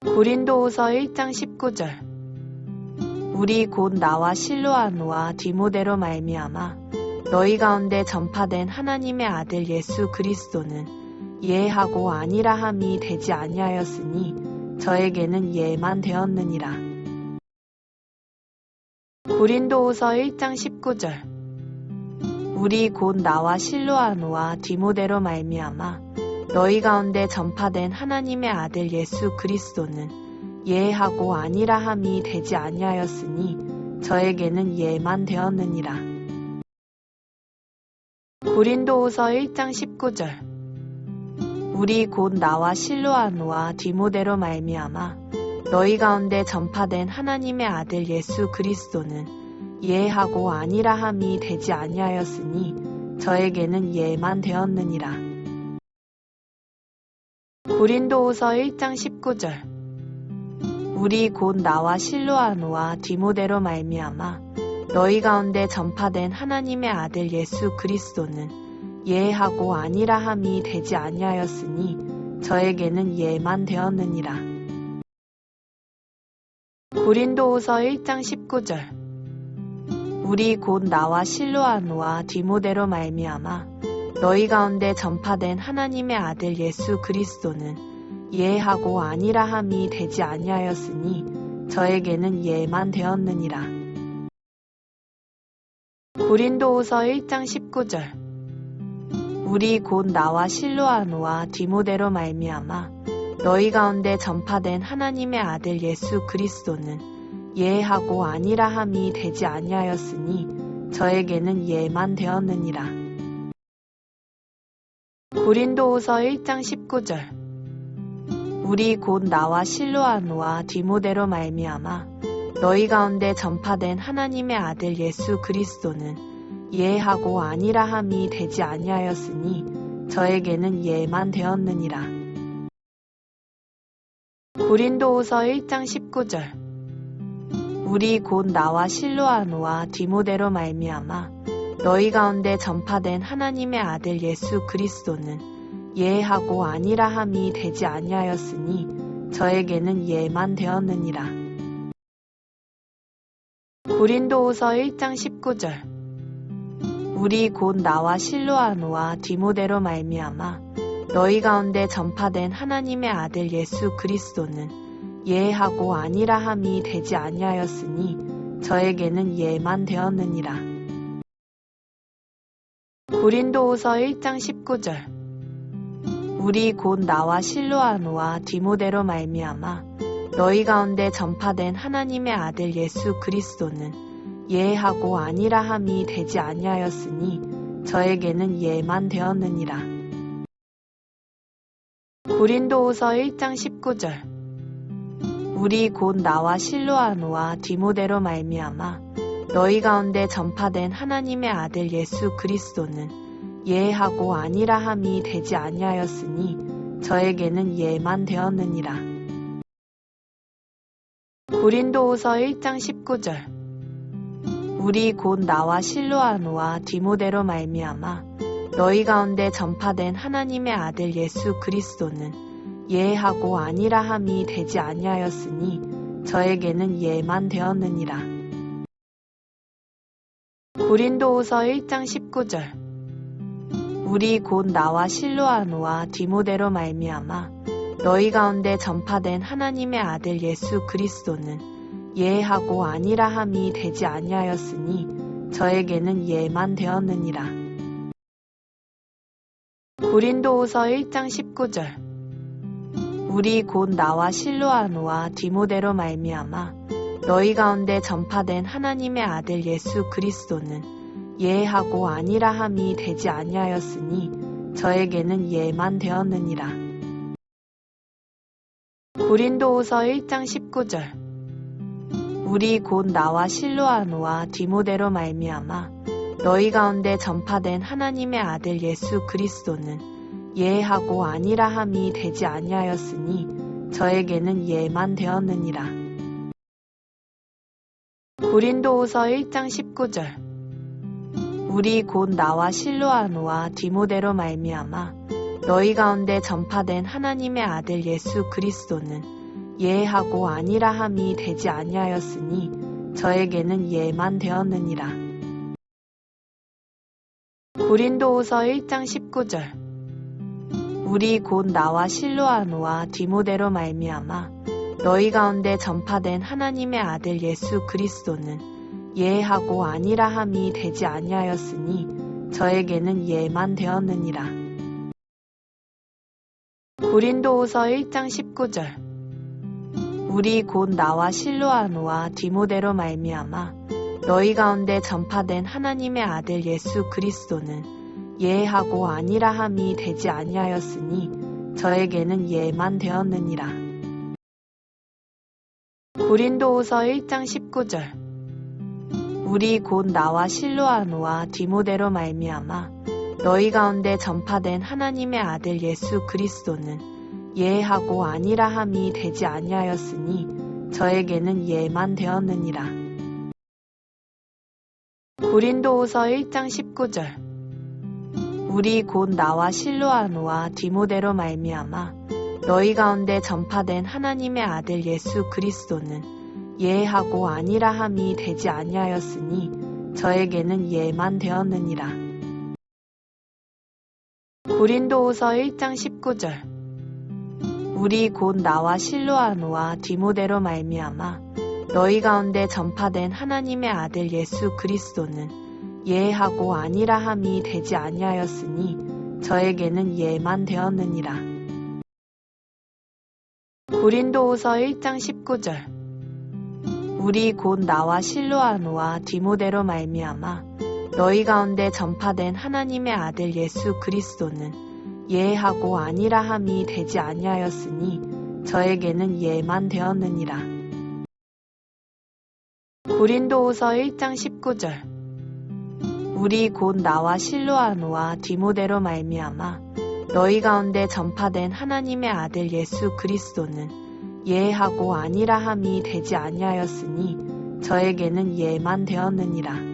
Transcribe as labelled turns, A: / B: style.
A: 고린도후서 1장 19절. 우리 곧 나와 실로아노와 디모데로 말미암아 너희 가운데 전파된 하나님의 아들 예수 그리스도는 예하고 아니라 함이 되지 아니하였으니 저에게는 예만 되었느니라. 고린도후서 1장 19절. 우리 곧 나와 실로아노와 디모데로 말미암아 너희 가운데 전파된 하나님의 아들 예수 그리스도는 예하고 아니라 함이 되지 아니하였으니 저에게는 예만 되었느니라. 고린도후서 1장 19절. 우리 곧 나와 실로아노와 디모데로 말미암아 너희 가운데 전파된 하나님의 아들 예수 그리스도는 예하고 아니라 함이 되지 아니하였으니 저에게는 예만 되었느니라. 고린도후서 1장 19절. 우리 곧 나와 실로아노와 디모데로 말미암아 너희 가운데 전파된 하나님의 아들 예수 그리스도는 예하고 아니라 함이 되지 아니하였으니 저에게는 예만 되었느니라. 고린도후서 1장 19절. 우리 곧 나와 실로아노와 디모데로 말미암아 너희 가운데 전파된 하나님의 아들 예수 그리스도는 예하고 아니라 함이 되지 아니하였으니 저에게는 예만 되었느니라. 고린도후서 1장 19절. 우리 곧 나와 실로아노와 디모데로 말미암아 너희 가운데 전파된 하나님의 아들 예수 그리스도는 예하고 아니라 함이 되지 아니하였으니 저에게는 예만 되었느니라. 고린도후서 1장 19절. 우리 곧 나와 실로아노와 디모데로 말미암아 너희 가운데 전파된 하나님의 아들 예수 그리스도는 예하고 아니라 함이 되지 아니하였으니 저에게는 예만 되었느니라. 고린도후서 1장 19절. 우리 곧 나와 실로아노와 디모데로 말미암아 너희 가운데 전파된 하나님의 아들 예수 그리스도는 예하고 아니라 함이 되지 아니하였으니 저에게는 예만 되었느니라. 고린도후서 1장 19절. 우리 곧 나와 실로아노와 디모데로 말미암아 너희 가운데 전파된 하나님의 아들 예수 그리스도는 예하고 아니라 함이 되지 아니하였으니 저에게는 예만 되었느니라. 고린도후서 1장 19절. 우리 곧 나와 실로아노와 디모데로 말미암아 너희 가운데 전파된 하나님의 아들 예수 그리스도는 예하고 아니라 함이 되지 아니하였으니 저에게는 예만 되었느니라. 고린도후서 1장 19절. 우리 곧 나와 실로아노와 디모데로 말미암아 너희 가운데 전파된 하나님의 아들 예수 그리스도는 예하고 아니라 함이 되지 아니하였으니 저에게는 예만 되었느니라. 고린도후서 1장 19절. 우리 곧 나와 실로아노와 디모데로 말미암아 너희 가운데 전파된 하나님의 아들 예수 그리스도는 예하고 아니라 함이 되지 아니하였으니 저에게는 예만 되었느니라. 고린도후서 1장 19절. 우리 곧 나와 실로아노와 디모데로 말미암아 너희 가운데 전파된 하나님의 아들 예수 그리스도는 예하고 아니라 함이 되지 아니하였으니 저에게는 예만 되었느니라. 고린도후서 1장 19절. 우리 곧 나와 실로아노와 디모데로 말미암아 너희 가운데 전파된 하나님의 아들 예수 그리스도는 예하고 아니라 함이 되지 아니하였으니 저에게는 예만 되었느니라. 고린도후서 1장 19절. 우리 곧 나와 실로아노와 디모데로 말미암아 너희 가운데 전파된 하나님의 아들 예수 그리스도는 예하고 아니라 함이 되지 아니하였으니 저에게는 예만 되었느니라. 고린도후서 1장 19절. 우리 곧 나와 실로아노와 디모데로 말미암아 너희 가운데 전파된 하나님의 아들 예수 그리스도는 예하고 아니라 함이 되지 아니하였으니 저에게는 예만 되었느니라. 고린도후서 1장 19절. 우리 곧 나와 실로아노와 디모데로 말미암아 너희 가운데 전파된 하나님의 아들 예수 그리스도는 예하고 아니라 함이 되지 아니하였으니 저에게는 예만 되었느니라. 고린도후서 1장 19절. 우리 곧 나와 실로아노와 디모데로 말미암아 너희 가운데 전파된 하나님의 아들 예수 그리스도는 예하고 아니라 함이 되지 아니하였으니 저에게는 예만 되었느니라. 고린도후서 1장 19절. 우리 곧 나와 실로아노와 디모데로 말미암아 너희 가운데 전파된 하나님의 아들 예수 그리스도는 예하고 아니라 함이 되지 아니하였으니 저에게는 예만 되었느니라. 고린도후서 1장 19절. 우리 곧 나와 실로아노와 디모데로 말미암아 너희 가운데 전파된 하나님의 아들 예수 그리스도는 예하고 아니라 함이 되지 아니하였으니 저에게는 예만 되었느니라. 고린도후서 1장 19절. 우리 곧 나와 실로아노와 디모데로 말미암아 너희 가운데 전파된 하나님의 아들 예수 그리스도는 예하고 아니라 함이 되지 아니하였으니 저에게는 예만 되었느니라. 고린도후서 1장 19절. 우리 곧 나와 실로아노와 디모데로 말미암아 너희 가운데 전파된 하나님의 아들 예수 그리스도는 예하고 아니라 함이 되지 아니하였으니 저에게는 예만 되었느니라. 고린도후서 1장 19절. 우리 곧 나와 실로아노와 디모데로 말미암아 너희 가운데 전파된 하나님의 아들 예수 그리스도는 예하고 아니라 함이 되지 아니하였으니 저에게는 예만 되었느니라.